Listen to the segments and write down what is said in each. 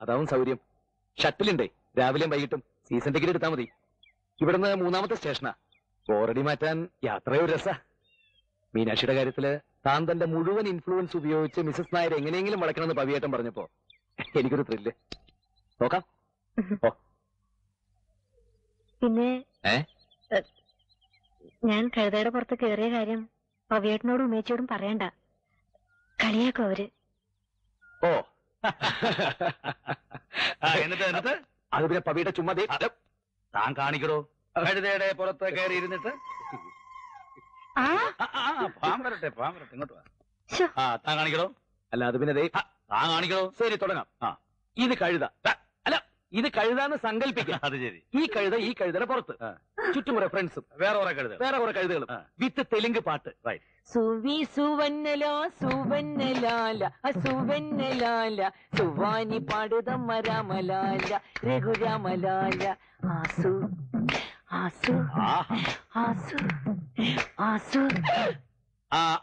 അതാവും സൗകര്യം. ഷട്ടിലുണ്ടേ, രാവിലെയും വൈകിട്ടും. സീസൺ ടിക്കറ്റ് എടുത്താൽ മതി. ഇവിടുന്ന് 3ാമത്തെ സ്റ്റേഷനാ. ബോറടി മാറ്റാൻ യാത്രയോ രസ. മീനാക്ഷിയുടെ കാര്യത്തില് താൻ തന്റെ മുഴുവൻ ഇൻഫ്ലുവൻസ് ഉപയോഗിച്ച് മിസസ് നായർ എങ്ങനെയെങ്കിലും വളയ്ക്കണമെന്ന് പവിയേട്ടൻ പറഞ്ഞപ്പോ എനിക്കൊരു ത്രില്ല്. നോക്കാം. ഓ പിന്നെ ഞാൻ കഴുതയുടെ പുറത്ത് കയറിയ കാര്യം പവിയേട്ടനോടും ഉമേച്ചിയോടും പറയണ്ട. കളിയാക്കും അവര്. ഓ എന്നിട്ട് അത് പിന്നെ പവിയുടെ ചുമ്മാ താൻ കാണിക്കടോ. കഴുതയുടെ പുറത്ത് കയറി ഇരുന്നിട്ട് പാം വരട്ടെ ഇങ്ങോട്ട് വാ. താൻ കാണിക്കടോ. അല്ല അത് പിന്നെ താൻ കാണിക്കടോ. ശരി തുടങ്ങാം. ഇത് കഴുത. അല്ല ഇത് കഴുതാന്ന് സങ്കല്പിക്കാം. അത് ശരി. ഈ കഴുതയുടെ പുറത്ത് ചുറ്റും കുറെ ഫ്രണ്ട്സും വേറെ കുറെ കഴുതകളും വിത്ത് തെലുങ്ക് പാട്ട്. സുവി സുവന്നല സുവന്നലാല സുവന്നലാല സുവാനി പാടുതമ്മ രാമലാല രഘുരാമലാല ആസു ആസു ആസു ആസു.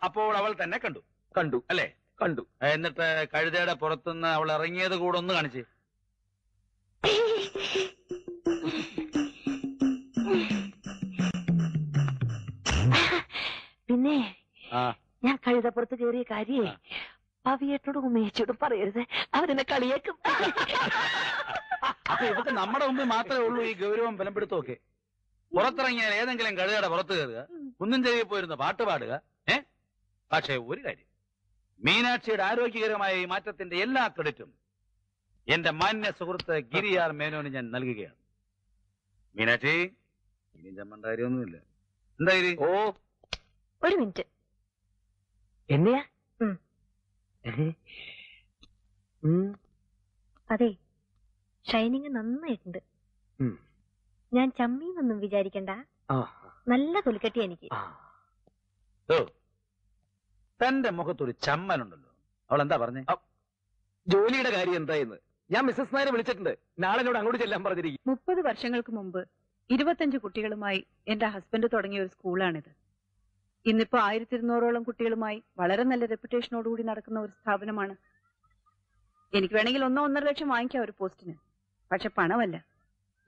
അപ്പോൾ അവൾ തന്നെ കണ്ടു അല്ലേ? കണ്ടു. എന്നിട്ട് കഴുതയുടെ പുറത്തുനിന്ന് അവൾ ഇറങ്ങിയത് കൂടെ ഒന്ന് കാണിച്ച്. പിന്നെ ഞാൻ കഴുതപ്പുറത്ത് കയറിയ കാര്യേ പവിയേട്ടനോടും ഉമേച്ചിയോടും പറയരുത്. അവരെന്നെ കളിയേക്കും. അപ്പൊ ഇതൊക്കെ നമ്മുടെ മുമ്പിൽ മാത്രമേ ഉള്ളൂ ഈ ഗൗരവം ബലപ്പെടുത്തുമൊക്കെ. പുറത്തിറങ്ങിയാൽ ഏതെങ്കിലും കഴുതയുടെ പുറത്ത് കയറുക, കുന്നും ചെറിയ പോയിരുന്ന പാട്ട് പാടുക. പക്ഷേ ഒരു കാര്യം, മീനാക്ഷിയുടെ ആരോഗ്യകരമായ ഈ മാറ്റത്തിന്റെ എല്ലാ ക്രെഡിറ്റും എന്റെ മാന്യ സുഹൃത്ത് ഗിരിയാർ മേനോന് ഞാൻ നൽകുകയാണ്. മീനാക്ഷി ഇനി ചമ്മണ്ട കാര്യമൊന്നുമില്ല. എന്താ ഗിരി? ഓ ഒരു മിനിറ്റ്. എന്നെയാ? അതെ, ഷൈനിങ് നന്നായിട്ടുണ്ട്. ഞാൻ ചമ്മീന്നൊന്നും വിചാരിക്കണ്ട. നല്ല തൊലിക്കട്ടി എനിക്ക്. തന്റെ മുഖത്തൊരു ചമ്മലുണ്ടല്ലോ. അവൾ എന്താ പറഞ്ഞേ? ജോലിയുടെ കാര്യം എന്തായെന്ന് ഞാൻ മിസ്സസ് നായരെ വിളിച്ചിട്ടുണ്ട്. നാളെ എന്നോട് അങ്ങോട്ട് ചെല്ലാൻ പറഞ്ഞിരിക്കും. 30 വർഷങ്ങൾക്ക് മുമ്പ് 25 കുട്ടികളുമായി എന്റെ ഹസ്ബൻഡ് തുടങ്ങിയ ഒരു സ്കൂളാണിത്. ഇന്നിപ്പോ 1200ഓളം കുട്ടികളുമായി വളരെ നല്ല റെപ്യൂട്ടേഷനോടുകൂടി നടക്കുന്ന ഒരു സ്ഥാപനമാണ്. എനിക്ക് വേണമെങ്കിൽ 1-1.5 ലക്ഷം വാങ്ങിക്കാം ഒരു പോസ്റ്റിന്. പക്ഷെ പണമല്ല,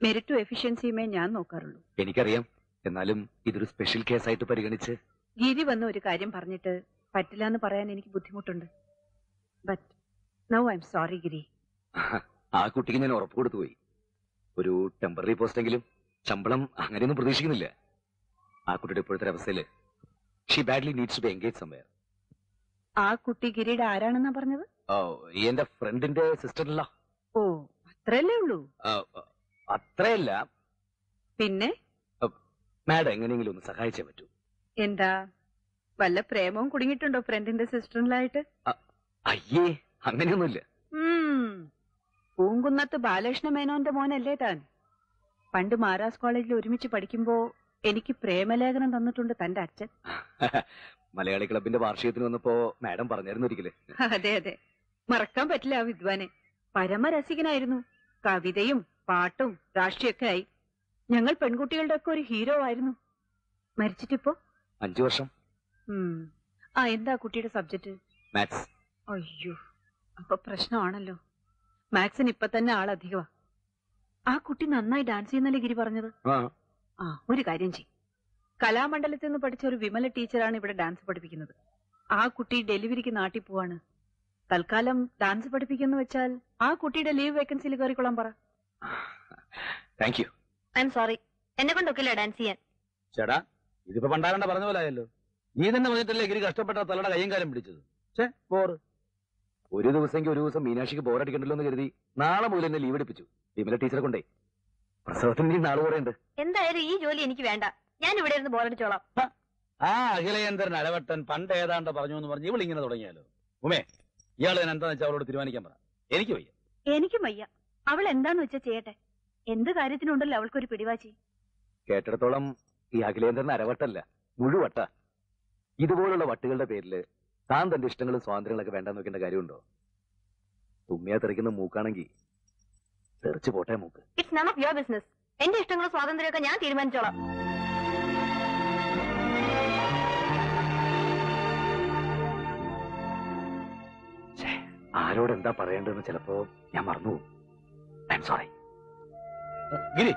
മെറിറ്റും എഫിഷ്യൻസിയുമേ ഞാൻ നോക്കാറുള്ളൂ. എനിക്കറിയാം. എന്നാലും ഇതൊരു സ്പെഷ്യൽ കേസായിട്ട് പരിഗണിച്ച് ഗിരി വന്ന ഒരു കാര്യം പറഞ്ഞിട്ട് പറ്റില്ല എന്ന് പറയാൻ എനിക്ക് ബുദ്ധിമുട്ടുണ്ട്. But now I am sorry Giri. ആ കുട്ടിക്ക് ഞാൻ ഉറപ്പ് കൊടുത്തു പോയി. ഒരു ടെമ്പററി പോസ്റ്റെങ്കിലും ശമ്പളം അങ്ങനെയൊന്നും പ്രതീക്ഷിക്കുന്നില്ല. ആ കുട്ടിയുടെ ഇപ്പോഴത്തെ അവസ്ഥയില് she badly needs to be engage somewhere. ആ കുട്ടി ഗിരിയുടെ ആരാണെന്നാ പറഞ്ഞത്? എന്റെ ഫ്രണ്ടിന്റെ സിസ്റ്ററില്ല. ഓ അത്രയല്ലേ ഉള്ളൂ? അത്രയല്ല. പിന്നെ മാഡം എങ്ങനെയെങ്കിലും ഒന്ന് സഹായിച്ചേ പറ്റൂ. എന്താ വല്ല പ്രേമവും കുടുങ്ങിയിട്ടുണ്ടോ ഫ്രണ്ടിന്റെ സിസ്റ്ററിലായിട്ട്? അയ്യേ അങ്ങനെയൊന്നുമില്ല. പൂങ്കുന്നത്ത് ബാലകൃഷ്ണ മേനോന്റെ മോനല്ലേ താൻ? പണ്ട് മഹാരാജ് കോളേജിൽ ഒരുമിച്ച് പഠിക്കുമ്പോ എനിക്ക് പ്രേമലേഖനം തന്നിട്ടുണ്ട് തന്റെ അച്ഛൻ. മലയാളി ക്ലബിന്റെ വാർഷികത്തിന് വന്നപ്പോ മാഡം പറഞ്ഞായിരുന്നു ഒരിക്കല്. അതെ അതെ, മറക്കാൻ പറ്റില്ല ആ വിദ്വാനെ. പരമരസികനായിരുന്നു. കവിതയും പാട്ടും രാഷ്ട്രീയൊക്കെ ആയി. ഞങ്ങൾ പെൺകുട്ടികളുടെ ഒക്കെ ഒരു ഹീറോ ആയിരുന്നു. മരിച്ചിട്ടിപ്പോ 5 വർഷം. എന്താ കുട്ടിയുടെ സബ്ജക്ട്? മാത്സ്. അയ്യോ, അപ്പൊ പ്രശ്നമാണല്ലോ. മാത്സിന് ഇപ്പൊ തന്നെ ആളധികമാ. ആ കുട്ടി നന്നായി ഡാൻസ് ചെയ്യുന്നല്ലേ ഗിരി പറഞ്ഞത്? ഒരു കാര്യം ചെയ്യും, കലാമണ്ഡലത്തിൽ നിന്ന് പഠിച്ച ഒരു വിമല ടീച്ചറാണ് ഇവിടെ ഡാൻസ് പഠിപ്പിക്കുന്നത്. ആ കുട്ടി ഡെലിവറിക്ക് നാട്ടിൽ പോവാണ്. തൽക്കാലം ഡാൻസ് പഠിപ്പിക്കുന്നു വെച്ചാൽ ആ കുട്ടിയുടെ ലീവ് വേക്കൻസിയിൽ കയറിക്കൊള്ളാൻ പറ. Thank you. I am sorry, എന്നെ കൊണ്ടൊക്കില്ല ഡാൻസ് ചെയ്യാൻ. ചേട്ടാ ഇതിപ്പോ പണ്ടാരണ്ട പറഞ്ഞ പോലെ ആയല്ലോ. നീ തന്നെ വന്നിട്ടല്ലേ ഗിരി കഷ്ടപ്പെട്ട തലയുടെ കയ്യും കാലം പിടിച്ചത്. ഒരു ദിവസം മീനാക്ഷിക്ക് ബോറടിക്കണ്ടല്ലോ എന്ന് കരുതി നാളെ മുതൽ എന്നെ ലീവ് എടുപ്പിച്ചു. വിമല ടീച്ചറെ കൊണ്ടേ. പ്രസവത്തിന് നാളെ കൂടെ ഉണ്ട്. എന്തായാലും ഈ ജോലി എനിക്ക് വേണ്ട. ഞാൻ ഇവിടെ ഇരുന്ന് ബോറടിച്ചോളാം. ആ അഖിലേന്ദ്രൻ അലവട്ടൻ പണ്ട് ഏതാണ്ട് പറഞ്ഞു എന്ന് പറഞ്ഞ് ഇവളിങ്ങനെ തുടങ്ങിയാലോ. ഉമേ, ഇയാൾ എന്താന്ന് വെച്ചാൽ അവളോട് തീരുമാനിക്കാൻ പറ. എനിക്ക് വയ്യ. എനിക്കും വയ്യ. അവൾ എന്താന്ന് വെച്ചാ ചെയ്യട്ടെ. എന്ത് കാര്യത്തിനുണ്ടല്ലോ അവൾക്കൊരു പിടിവാച്ചി. കേട്ടിടത്തോളം ഈ അഖിലേന്ദ്രൻ അരവട്ടല്ല, മുഴുവട്ട. ഇതുപോലുള്ള വട്ടുകളുടെ പേരില് താൻ തന്റെ ഇഷ്ടങ്ങളും സ്വാതന്ത്ര്യങ്ങളൊക്കെ വേണ്ടാന്ന് നോക്കേണ്ട കാര്യമുണ്ടോ? തുമ്മിയാ തെറിക്കുന്ന മൂക്കാണെങ്കിൽ തെറിച്ചു പോട്ടെ മൂക്ക്. It's none of your business. എന്റെ ഇഷ്ടങ്ങളും സ്വാതന്ത്ര്യമൊക്കെ ഞാൻ തീരുമാനിച്ചോളാം. ആരോട് എന്താ പറയേണ്ടതെന്ന് ചിലപ്പോ ഞാൻ മറന്നുപോകും. സോറി. ഗിരി,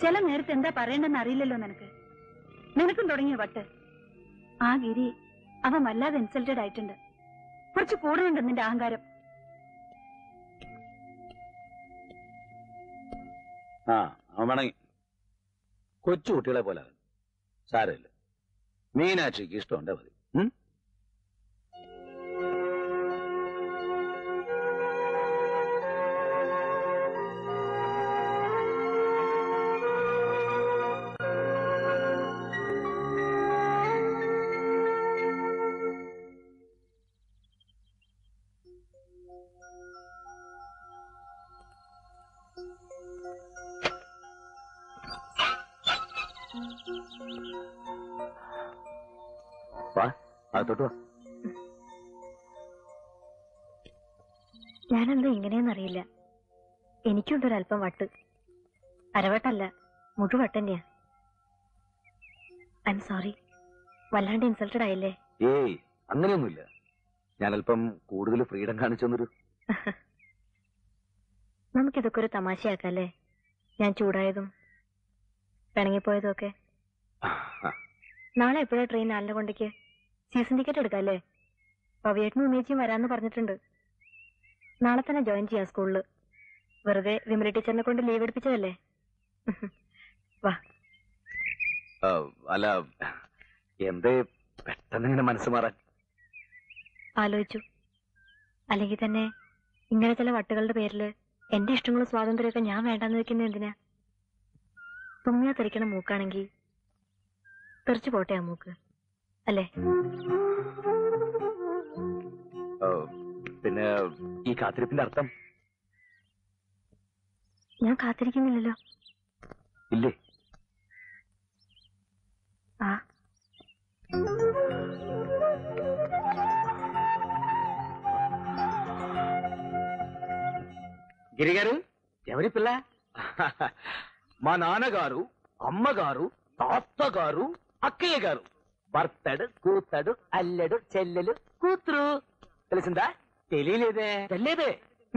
ചില നേരത്തെ എന്താ പറയണ്ടെന്ന് അറിയില്ലല്ലോ നിനക്കും തുടങ്ങിയ വട്ട്. ആ ഗിരി അവൻ വല്ലാതെ ഇൻസൾട്ടഡ് ആയിട്ടുണ്ട്. കുറച്ച് കൂടുതലുണ്ട് നിന്റെ അഹങ്കാരം. ആ അവൻ വേണമെങ്കിൽ കൊച്ചു കുട്ടികളെ പോലെ സാരമില്ല. മീനാക്ഷിക്ക് ഇഷ്ടമുണ്ടേ മതി. വാ, അകത്തോട്ട് വാ. ഞാനെന്തോ ഇങ്ങനെയെന്നറിയില്ല. എനിക്കുണ്ടൊരല്പം വട്ട്. അരവട്ടല്ല, മുഴുവട്ട് തന്നെയാ. I am sorry. വല്ലാണ്ട് ഇൻസൾട്ടഡ് ആയില്ലേ? ഏയ്, അങ്ങനെയൊന്നുമില്ല. ഞാൻ അല്പം കൂടുതൽ ഫ്രീഡം കാണിച്ചൊന്നൊരു. നമുക്കിതൊക്കെ ഒരു തമാശയാക്കല്ലേ? ഞാൻ ചൂടായതും പിണങ്ങിപ്പോയതും ഒക്കെ. നാളെ എപ്പോഴാ ട്രെയിൻ 4:00 സീസൺ ടിക്കറ്റ് എടുക്കാല്ലേ? പവിയേട്ടനും ഉമ്മേച്ചിയും വരാന്ന് പറഞ്ഞിട്ടുണ്ട്. നാളെ തന്നെ ജോയിൻ ചെയ്യാം സ്കൂളില്. വെറുതെ വിമല ടീച്ചറിനെ കൊണ്ട് ലീവ് എടുപ്പിച്ചതല്ലേ. വാ. അല്ല, എന്തേ പെട്ടെന്നിങ്ങനെ മനസ്സ് മാറാൻ? ആലോചിച്ചു. അല്ലെങ്കിൽ തന്നെ ഇങ്ങനെ ചില വട്ടുകളുടെ പേരില് എന്റെ ഇഷ്ടങ്ങളും സ്വാതന്ത്ര്യമൊക്കെ ഞാൻ വേണ്ടാന്ന് വെക്കുന്ന എന്തിനാ? തുമ്മിയാ തെറിക്കണ മൂക്കാണെങ്കി തെറിച്ചു പോട്ടെ ആ മൂക്ക്, അല്ലേ? പിന്നെ ഈ കാത്തിരിപ്പിന്റെ അർത്ഥം? ഞാൻ കാത്തിരിക്കുന്നില്ലല്ലോ. ഇല്ലേ? ആ, గిరిగారు, ఎవరి పిల్ల? మా నాన్నగారు, అమ్మగారు, తాతగారు, అక్కయ్య గారు. భర్తడు, కూతడు, అల్లెడు, చెల్లెలు, కూతురు. తెలిసిందా? తెలియలేదే. తెలియదే.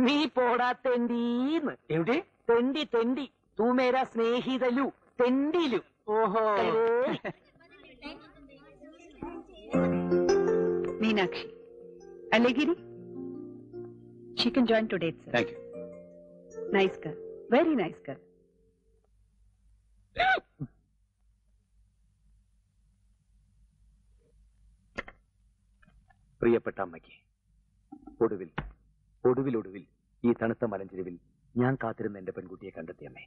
నీ పోడా తెండీന്ന്. ఏమిటి? తెండి తెండి. తూమేరా స్నేహితులు, తెండీలు. ఓహో. Meenakshi. Allegiri? She can join today, sir. Thank you. Nice girl. Very nice girl. പ്രിയപ്പെട്ട അമ്മയ്ക്ക്, ഒടുവിൽ ഈ തണുത്ത മലഞ്ചെരുവിൽ ഞാൻ കാത്തിരുന്ന എന്റെ പെൺകുട്ടിയെ കണ്ടെത്തിയമ്മേ.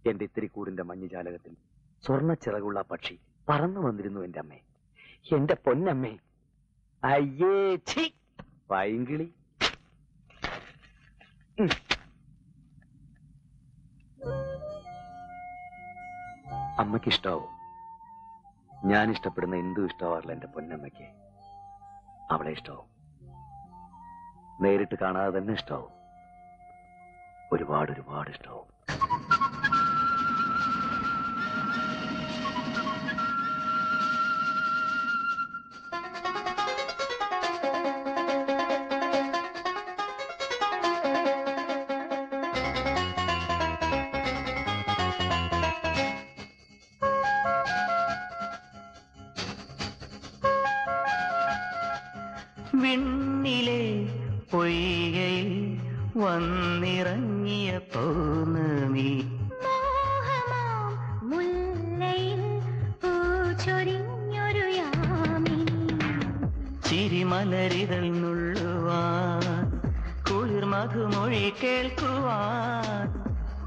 എന്റെ ഇത്തിരി കൂടിന്റെ മഞ്ഞുജാലകത്തിൽ സ്വർണ്ണ ചിറകുള്ള പക്ഷി പറന്നു വന്നിരുന്നു എന്റെ അമ്മേ. എന്റെ പൊന്നമ്മേ. അയ്യേ ഛീ, പൈങ്കിളി. അമ്മയ്ക്ക് ഇഷ്ടാവും. ഞാൻ ഇഷ്ടപ്പെടുന്ന എന്തും ഇഷ്ടമാറില്ല എന്റെ പൊന്നമ്മയ്ക്ക്. അവളെ ഇഷ്ടാവും. നേരിട്ട് കാണാതെ തന്നെ ഇഷ്ടാവും. ഒരുപാട് ഇഷ്ടാവും. വിണ്ണിലെ പൊയ്കയിൽ വന്നിറങ്ങിയ പൗർണമി, ചിരിമലരിതൾ നുള്ളുവാൻ, കുളിർ മധുമൊഴി കേൾക്കുവാൻ,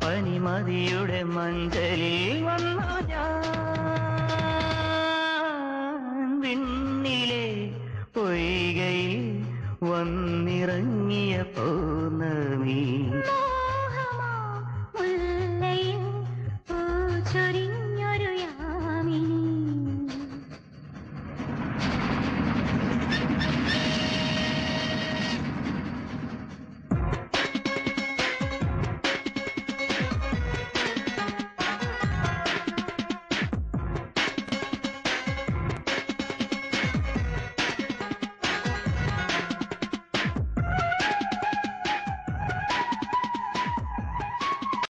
പനിമതിയുടെ മഞ്ചലിൽ വന്നു ഞാൻ. വിണ്ണിലെ പൊയ്കയിൽ വന്നിറങ്ങിയ പൗർണമി.